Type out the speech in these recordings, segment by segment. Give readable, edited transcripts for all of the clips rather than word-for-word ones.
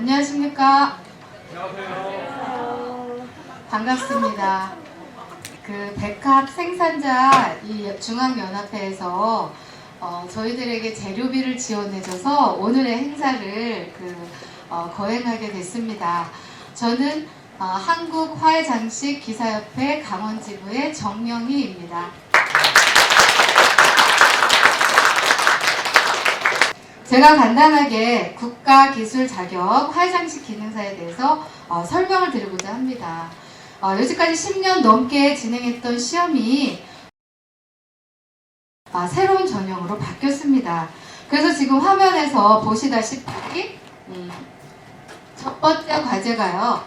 안녕하십니까? 안녕하세요. 반갑습니다. 그 백합 생산자 이 중앙연합회에서 저희들에게 재료비를 지원해줘서 오늘의 행사를 거행하게 됐습니다. 저는 한국화훼장식 기사협회 강원지부의 정명희입니다. 제가 간단하게 국가기술 자격 화훼장식 기능사에 대해서 설명을 드리고자 합니다. 여지까지 10년 넘게 진행했던 시험이 새로운 전형으로 바뀌었습니다. 그래서 지금 화면에서 보시다시피 첫 번째 과제가요.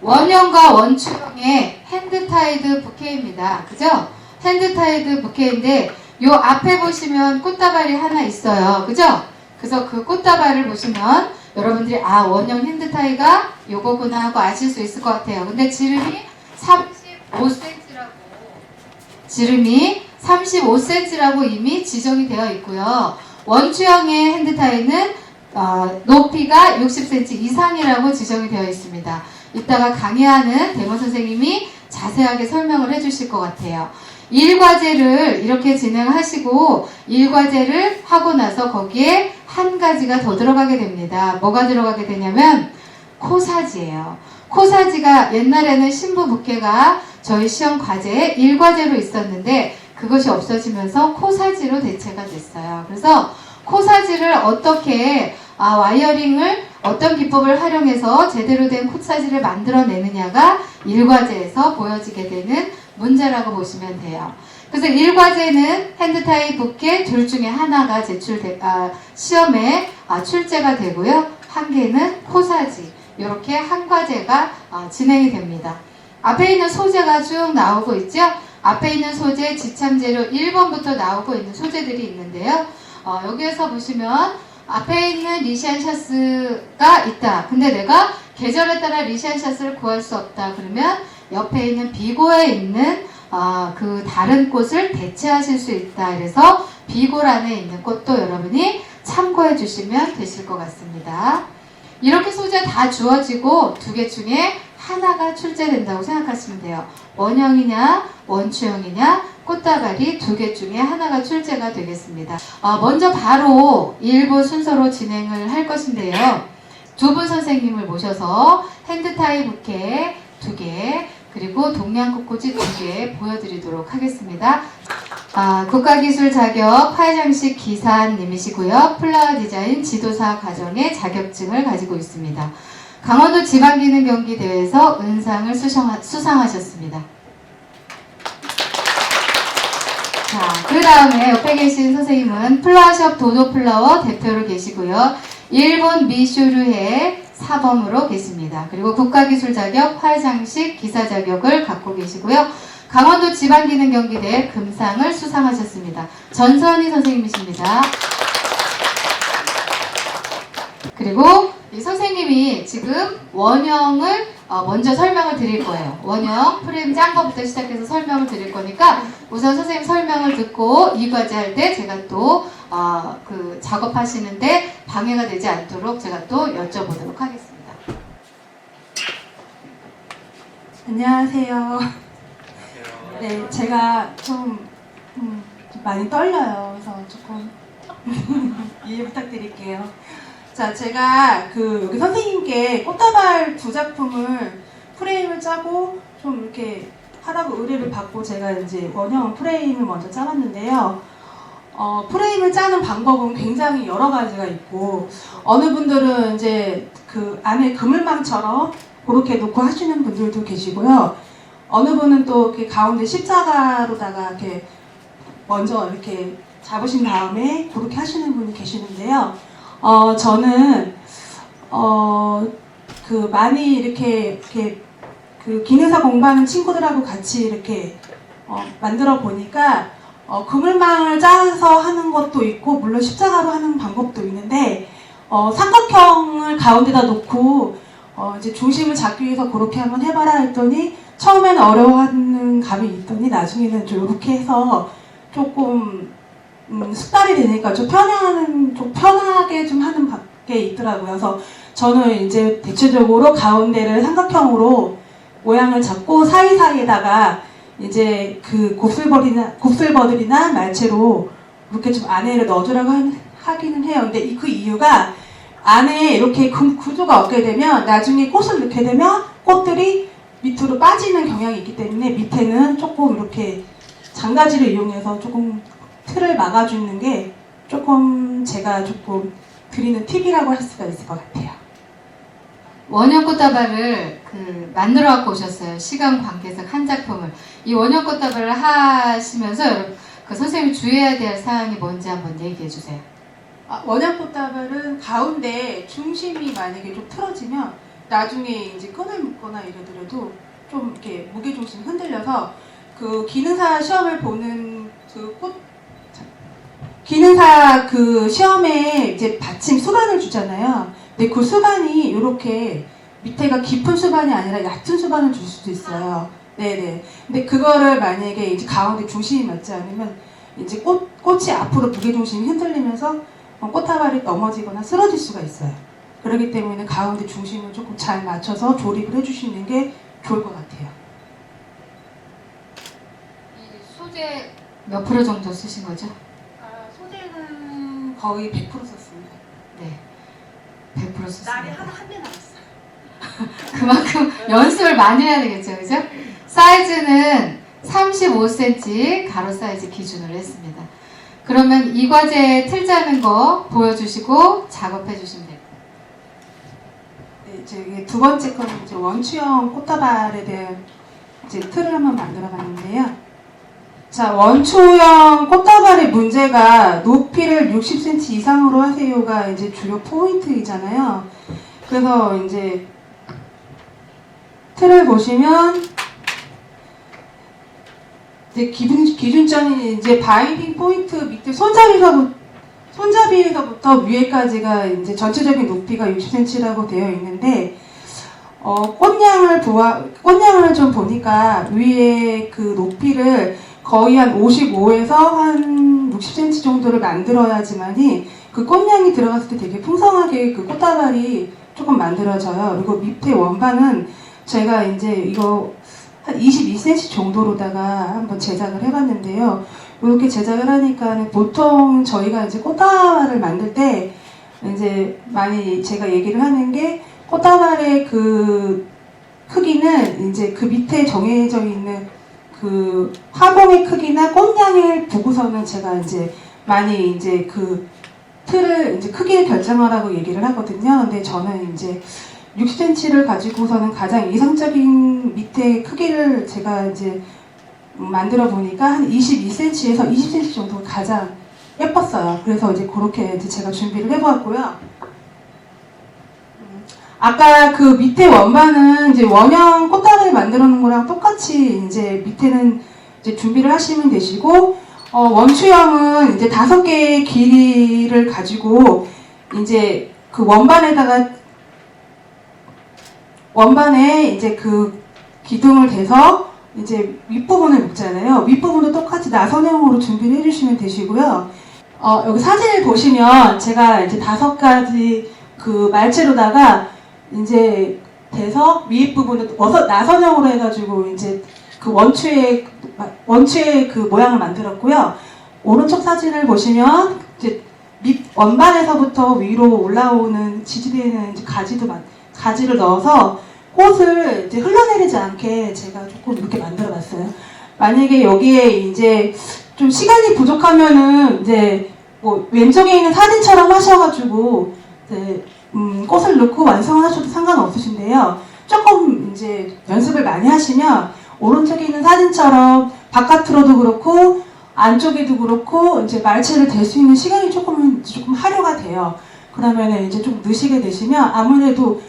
원형과 원추형의 핸드타이드 부케입니다. 그죠? 핸드타이드 부케인데 요 앞에 보시면 꽃다발이 하나 있어요. 그죠? 그래서 그 꽃다발을 보시면 여러분들이 원형 핸드타이가 요거구나 하고 아실 수 있을 것 같아요. 근데 지름이 35cm라고 이미 지정이 되어 있고요. 원추형의 핸드타이는 높이가 60cm 이상이라고 지정이 되어 있습니다. 이따가 강의하는 대모 선생님이 자세하게 설명을 해주실 것 같아요. 1과제를 이렇게 진행하시고 1과제를 하고 나서 거기에 한 가지가 더 들어가게 됩니다. 뭐가 들어가게 되냐면 코사지예요. 코사지가 옛날에는 신부 부케가 저희 시험 과제에 1과제로 있었는데 그것이 없어지면서 코사지로 대체가 됐어요. 그래서 코사지를 어떻게 와이어링을 어떤 기법을 활용해서 제대로 된 코사지를 만들어내느냐가 1과제에서 보여지게 되는 문제라고 보시면 돼요. 그래서 1과제는 핸드타이 부케 둘 중에 하나가 시험에 출제가 되고요. 한 개는 코사지. 이렇게 한 과제가 진행이 됩니다. 앞에 있는 소재가 쭉 나오고 있죠? 앞에 있는 소재 지참재료 1번부터 나오고 있는 소재들이 있는데요. 여기에서 보시면 앞에 있는 리시안 샤스가 있다. 근데 내가 계절에 따라 리시안 샤스를 구할 수 없다. 그러면 옆에 있는 비고에 있는 그 다른 꽃을 대체하실 수 있다. 그래서 비고란에 있는 꽃도 여러분이 참고해 주시면 되실 것 같습니다. 이렇게 소재 다 주어지고 두 개 중에 하나가 출제된다고 생각하시면 돼요. 원형이냐 원추형이냐 꽃다발이 두 개 중에 하나가 출제가 되겠습니다. 먼저 바로 1부 순서로 진행을 할 것인데요. 두 분 선생님을 모셔서 핸드타이 부케 2개 그리고 동양꽃꽂이 2개 보여드리도록 하겠습니다. 국가기술 자격 화훼장식 기사님이시고요. 플라워 디자인 지도사 과정의 자격증을 가지고 있습니다. 강원도 지방기능경기대회에서 은상을 수상하셨습니다. 자, 그 다음에 옆에 계신 선생님은 플라워숍 도도플라워 대표로 계시고요. 일본 미슈르의 사범으로 계십니다. 그리고 국가기술 자격 화훼장식 기사 자격을 갖고 계시고요. 강원도 지방기능경기대회 금상을 수상하셨습니다. 전선희 선생님이십니다. 그리고 이 선생님이 지금 원형을 먼저 설명을 드릴 거예요. 원형 프레임 짠 거부터 시작해서 설명을 드릴 거니까 우선 선생님 설명을 듣고 이 과제 할 때 제가 또 그 작업하시는데 방해가 되지 않도록 제가 또 여쭤보도록 하겠습니다. 안녕하세요. 네, 제가 좀 많이 떨려요. 그래서 조금 이해 부탁드릴게요. 자, 제가 여기 선생님께 꽃다발 2작품을 프레임을 짜고 좀 이렇게 하라고 의뢰를 받고 제가 이제 원형 프레임을 먼저 짜봤는데요. 프레임을 짜는 방법은 굉장히 여러 가지가 있고, 어느 분들은 이제 그 안에 그물망처럼 그렇게 놓고 하시는 분들도 계시고요. 어느 분은 또 이렇게 가운데 십자가로다가 이렇게 먼저 이렇게 잡으신 다음에 그렇게 하시는 분이 계시는데요. 저는 많이 이렇게 그 기능사 공부하는 친구들하고 같이 이렇게 만들어 보니까 그물망을 짜서 하는 것도 있고 물론 십자가로 하는 방법도 있는데 삼각형을 가운데다 놓고 이제 중심을 잡기 위해서 그렇게 한번 해봐라 했더니 처음에는 어려워하는 감이 있더니 나중에는 좀 이렇게 해서 조금 습관이 되니까 좀 편하게 좀 하는 게 있더라고요. 그래서 저는 이제 대체적으로 가운데를 삼각형으로 모양을 잡고 사이사이에다가 이제 그 곱슬버들이나 말채로 이렇게 좀 안에를 넣어주라고 하기는 해요. 근데 그 이유가 안에 이렇게 구조가 없게 되면 나중에 꽃을 넣게 되면 꽃들이 밑으로 빠지는 경향이 있기 때문에 밑에는 조금 이렇게 장가지를 이용해서 조금 틀을 막아주는 게 조금 제가 조금 드리는 팁이라고 할 수가 있을 것 같아요. 원형 꽃다발을 만들어 갖고 오셨어요. 시간 관계상 한 작품을. 이 원형 꽃다발을 하시면서 선생님이 주의해야 될 사항이 뭔지 한번 얘기해 주세요. 원형 꽃다발은 가운데 중심이 만약에 좀 틀어지면 나중에 이제 끈을 묶거나 이러더라도 좀 이렇게 무게 중심이 흔들려서 그 기능사 시험을 보는 기능사 그 시험에 이제 받침 수반을 주잖아요. 근데 그 수반이 이렇게 밑에가 깊은 수반이 아니라 얕은 수반을 줄 수도 있어요. 네네. 근데 그거를 만약에 이제 가운데 중심이 맞지 않으면 이제 꽃이 앞으로 무게 중심이 흔들리면서 꽃다발이 넘어지거나 쓰러질 수가 있어요. 그렇기 때문에 가운데 중심을 조금 잘 맞춰서 조립을 해주시는 게 좋을 것 같아요. 이 소재 몇 프로 정도 쓰신 거죠? 소재는 거의 100% 썼습니다. 네, 100% 썼습니다. 날이 한 개 남았어요. 그만큼 연습을 많이 해야 되겠죠, 그죠? 사이즈는 35cm 가로 사이즈 기준으로 했습니다. 그러면 이 과제 틀 짜는 거 보여주시고 작업해 주시면 됩니다. 네, 이제 두 번째 거는 이제 원추형 꽃다발에 대한 이제 틀을 한번 만들어 봤는데요. 자, 원추형 꽃다발의 문제가 높이를 60cm 이상으로 하세요가 이제 주요 포인트이잖아요. 그래서 이제 틀을 보시면 이제 기준점이 이제 바인딩 포인트 밑에 손잡이에서부터 위에까지가 이제 전체적인 높이가 60cm라고 되어 있는데 꽃냥을 좀 보니까 위에 그 높이를 거의 한 55에서 한 60cm 정도를 만들어야지만이 그 꽃냥이 들어갔을 때 되게 풍성하게 그 꽃다발이 조금 만들어져요. 그리고 밑에 원반은 제가 이제 이거 한 22cm 정도로다가 한번 제작을 해봤는데요. 이렇게 제작을 하니까 보통 저희가 이제 꽃다발을 만들 때 이제 많이 제가 얘기를 하는 게 꽃다발의 그 크기는 이제 그 밑에 정해져 있는 그 화봉의 크기나 꽃량을 보고서는 제가 이제 많이 이제 그 틀을 이제 크기를 결정하라고 얘기를 하거든요. 근데 저는 이제 60cm를 가지고서는 가장 이상적인 밑에 크기를 제가 이제 만들어 보니까 한 22cm에서 20cm 정도가 가장 예뻤어요. 그래서 이제 그렇게 이제 제가 준비를 해보았고요. 아까 그 밑에 원반은 이제 원형 꽃다발 만들어 놓은 거랑 똑같이 이제 밑에는 이제 준비를 하시면 되시고, 원추형은 이제 5개의 길이를 가지고 이제 그 원반에 이제 그 기둥을 대서 이제 윗부분을 묶잖아요. 윗부분도 똑같이 나선형으로 준비를 해주시면 되시고요. 여기 사진을 보시면 제가 이제 5가지 그 말체로다가 이제 대서 윗부분을 나선형으로 해가지고 이제 그 원추의 그 모양을 만들었고요. 오른쪽 사진을 보시면 이제 원반에서부터 위로 올라오는 지지대에는 이제 가지를 넣어서 꽃을 이제 흘러내리지 않게 제가 조금 이렇게 만들어 봤어요. 만약에 여기에 이제 좀 시간이 부족하면은 이제 뭐 왼쪽에 있는 사진처럼 하셔가지고 이제 꽃을 넣고 완성을 하셔도 상관없으신데요. 조금 이제 연습을 많이 하시면 오른쪽에 있는 사진처럼 바깥으로도 그렇고 안쪽에도 그렇고 이제 말체를 댈 수 있는 시간이 조금 할애가 돼요. 그러면은 이제 좀 넣으시게 되시면 아무래도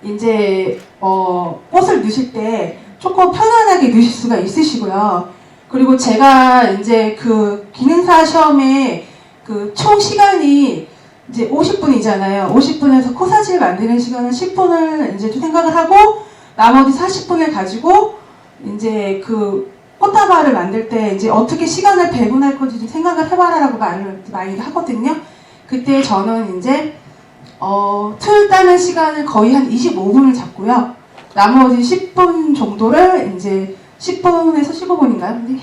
이제 꽃을 넣으실 때 조금 편안하게 넣으실 수가 있으시고요. 그리고 제가 이제 그 기능사 시험에 그 총 시간이 이제 50분이잖아요. 50분에서 코사지를 만드는 시간은 10분을 이제 좀 생각을 하고 나머지 40분을 가지고 이제 그 꽃다발을 만들 때 이제 어떻게 시간을 배분할 건지 좀 생각을 해봐라라고 말을 많이 하거든요. 그때 저는 이제 틀 따는 시간을 거의 한 25분을 잡고요. 나머지 10분 정도를 이제 10분에서 15분인가요?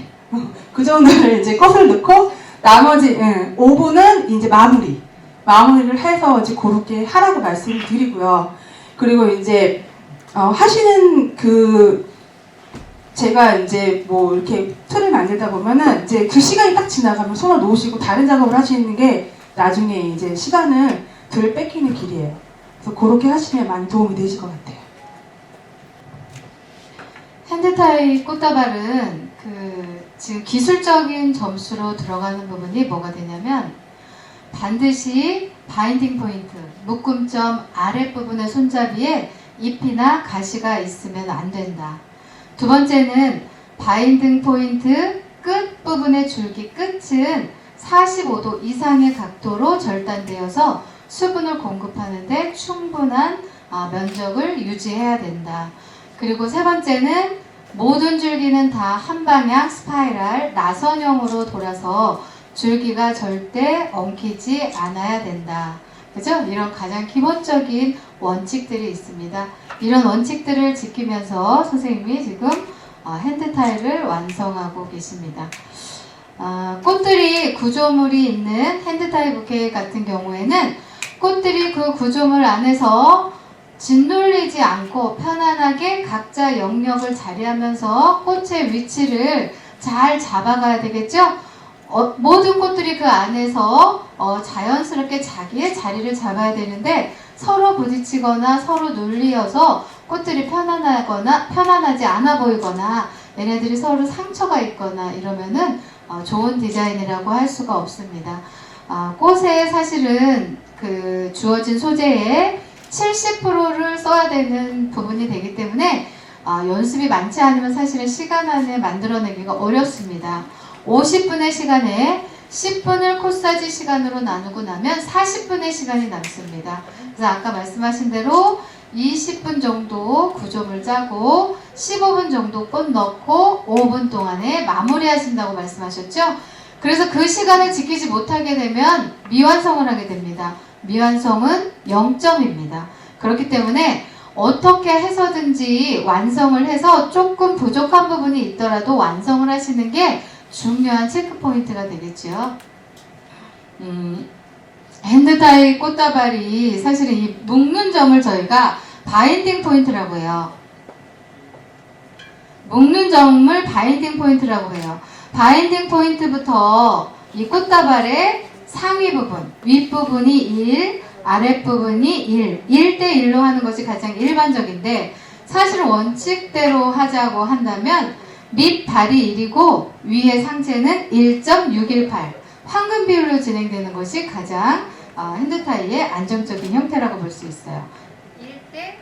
그 정도를 이제 꽃을 넣고 나머지 5분은 이제 마무리를 해서 이제 그렇게 하라고 말씀을 드리고요. 그리고 이제 하시는 제가 이제 뭐 이렇게 틀을 만들다 보면은 이제 그 시간이 딱 지나가면 손을 놓으시고 다른 작업을 하시는 게 나중에 이제 시간을 덜 뺏기는 길이에요. 그래서 그렇게 하시면 많이 도움이 되실 것 같아요. 핸드타입 꽃다발은 지금 기술적인 점수로 들어가는 부분이 뭐가 되냐면 반드시 바인딩 포인트, 묶음점 아랫부분의 손잡이에 잎이나 가시가 있으면 안 된다. 두 번째는 바인딩 포인트 끝부분의 줄기 끝은 45도 이상의 각도로 절단되어서 수분을 공급하는데 충분한 면적을 유지해야 된다. 그리고 세 번째는 모든 줄기는 다 한 방향 스파이럴 나선형으로 돌아서 줄기가 절대 엉키지 않아야 된다. 그죠? 이런 가장 기본적인 원칙들이 있습니다. 이런 원칙들을 지키면서 선생님이 지금 핸드타입을 완성하고 계십니다. 꽃들이 구조물이 있는 핸드타입 부케 같은 경우에는 꽃들이 그 구조물 안에서 짓눌리지 않고 편안하게 각자 영역을 자리하면서 꽃의 위치를 잘 잡아가야 되겠죠? 모든 꽃들이 그 안에서 자연스럽게 자기의 자리를 잡아야 되는데 서로 부딪히거나 서로 눌리어서 꽃들이 편안하지 않아 보이거나 얘네들이 서로 상처가 있거나 이러면은 좋은 디자인이라고 할 수가 없습니다. 꽃에 사실은 주어진 소재의 70%를 써야 되는 부분이 되기 때문에 연습이 많지 않으면 사실은 시간 안에 만들어내기가 어렵습니다. 50분의 시간에 10분을 코사지 시간으로 나누고 나면 40분의 시간이 남습니다. 그래서 아까 말씀하신 대로 20분 정도 구조물 짜고 15분 정도 꽃 넣고 5분 동안에 마무리하신다고 말씀하셨죠? 그래서 그 시간을 지키지 못하게 되면 미완성을 하게 됩니다. 미완성은 0점입니다. 그렇기 때문에 어떻게 해서든지 완성을 해서 조금 부족한 부분이 있더라도 완성을 하시는 게 중요한 체크 포인트가 되겠죠. 핸드타입 꽃다발이 사실은 이 묶는 점을 저희가 바인딩 포인트라고 해요. 묶는 점을 바인딩 포인트라고 해요. 바인딩 포인트부터 이 꽃다발의 상위 부분, 윗부분이 1, 아랫부분이 1, 1대1로 하는 것이 가장 일반적인데 사실은 원칙대로 하자고 한다면 밑발이 1이고 위의 상체는 1.618 황금 비율로 진행되는 것이 가장 핸드타이의 안정적인 형태라고 볼 수 있어요. 1대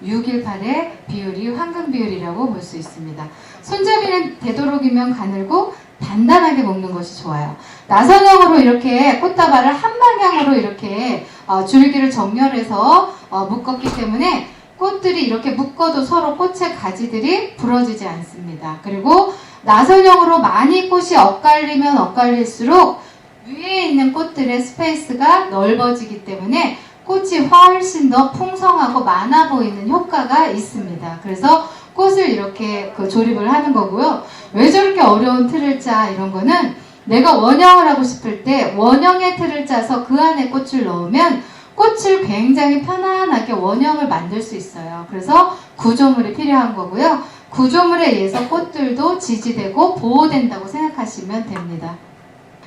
1.618의 비율이 황금 비율이라고 볼 수 있습니다. 손잡이는 되도록이면 가늘고 단단하게 묶는 것이 좋아요. 나선형으로 이렇게 꽃다발을 한 방향으로 이렇게 줄기를 정렬해서 묶었기 때문에 꽃들이 이렇게 묶어도 서로 꽃의 가지들이 부러지지 않습니다. 그리고 나선형으로 많이 꽃이 엇갈리면 엇갈릴수록 위에 있는 꽃들의 스페이스가 넓어지기 때문에 꽃이 훨씬 더 풍성하고 많아 보이는 효과가 있습니다. 그래서 꽃을 이렇게 조립을 하는 거고요. 왜 저렇게 어려운 틀을 짜 이런 거는 내가 원형을 하고 싶을 때 원형의 틀을 짜서 그 안에 꽃을 넣으면 꽃을 굉장히 편안하게 원형을 만들 수 있어요. 그래서 구조물이 필요한 거고요. 구조물에 의해서 꽃들도 지지되고 보호된다고 생각하시면 됩니다.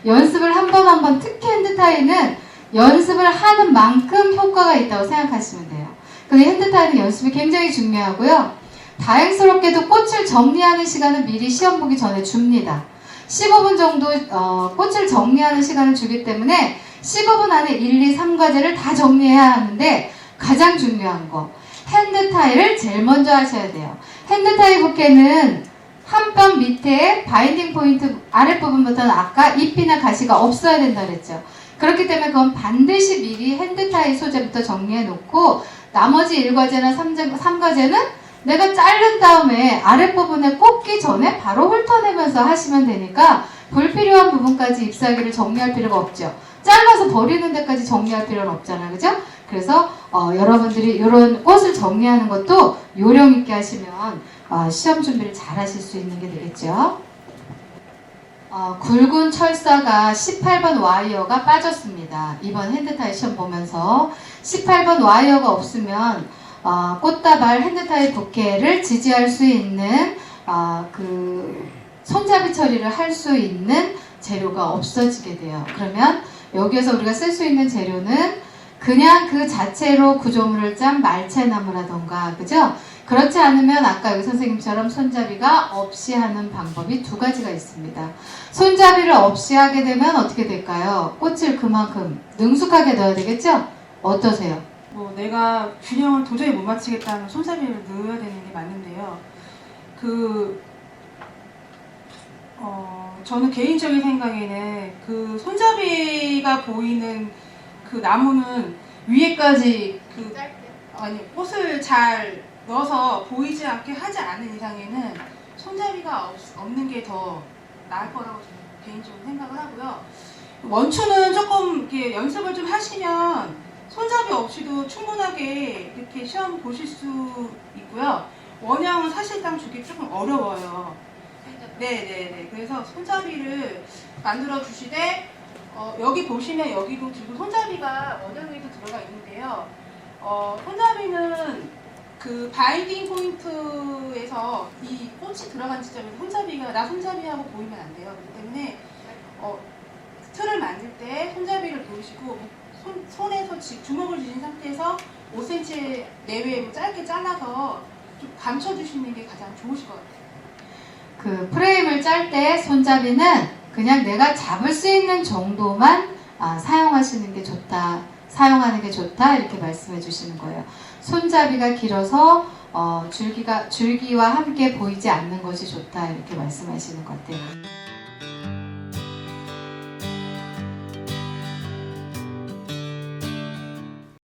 연습을 한 번 한 번, 특히 핸드타이는 연습을 하는 만큼 효과가 있다고 생각하시면 돼요. 근데 핸드타이는 연습이 굉장히 중요하고요. 다행스럽게도 꽃을 정리하는 시간은 미리 시험 보기 전에 줍니다. 15분 정도 꽃을 정리하는 시간을 주기 때문에 15분 안에 1, 2, 3과제를 다 정리해야 하는데 가장 중요한 거 핸드타이를 제일 먼저 하셔야 돼요. 핸드타이 부케는 한 뼘 밑에 바인딩 포인트 아랫부분부터는 아까 잎이나 가시가 없어야 된다 그랬죠. 그렇기 때문에 그건 반드시 미리 핸드타이 소재부터 정리해 놓고 나머지 1과제나 3과제는 내가 자른 다음에 아랫부분에 꽂기 전에 바로 훑어내면서 하시면 되니까 불필요한 부분까지 잎사귀를 정리할 필요가 없죠. 잘라서 버리는 데까지 정리할 필요는 없잖아요. 그죠? 그래서 여러분들이 이런 꽃을 정리하는 것도 요령 있게 하시면 시험 준비를 잘 하실 수 있는 게 되겠죠. 굵은 철사가 18번 와이어가 빠졌습니다. 이번 핸드타이 시험 보면서 18번 와이어가 없으면 꽃다발 핸드타이 부케를 지지할 수 있는 그 손잡이 처리를 할 수 있는 재료가 없어지게 돼요. 그러면 여기에서 우리가 쓸 수 있는 재료는 그냥 그 자체로 구조물을 짠 말채나무라던가, 그죠? 그렇지 않으면 아까 여기 선생님처럼 손잡이가 없이 하는 방법이 두 가지가 있습니다. 손잡이를 없이 하게 되면 어떻게 될까요? 꽃을 그만큼 능숙하게 넣어야 되겠죠? 어떠세요? 뭐 내가 균형을 도저히 못 맞추겠다면 손잡이를 넣어야 되는 게 맞는데요. 저는 개인적인 생각에는 그 손잡이가 보이는 그 나무는 위에까지 꽃을 잘 넣어서 보이지 않게 하지 않는 이상에는 손잡이가 없는 게 더 나을 거라고 저는 개인적으로 생각을 하고요. 원추는 조금 이렇게 연습을 좀 하시면 손잡이 없이도 충분하게 이렇게 시험 보실 수 있고요. 원형은 사실상 주기 조금 어려워요. 네네네. 그래서 손잡이를 만들어 주시되 여기 보시면 여기도 지금 손잡이가 원형에도 들어가 있는데요. 손잡이는 그 바인딩 포인트에서 이 꽃이 들어간 지점에서 손잡이가 나 손잡이하고 보이면 안 돼요. 그렇기 때문에 틀을 만들 때 손잡이를 놓으시고 손에서 주먹을 쥐신 상태에서 5cm 내외로 짧게 잘라서 좀 감춰주시는 게 가장 좋으실 것 같아요. 그 프레임을 짤 때 손잡이는 그냥 내가 잡을 수 있는 정도만 사용하시는 게 좋다, 사용하는 게 좋다 이렇게 말씀해 주시는 거예요. 손잡이가 길어서 줄기와 함께 보이지 않는 것이 좋다 이렇게 말씀하시는 것 같아요.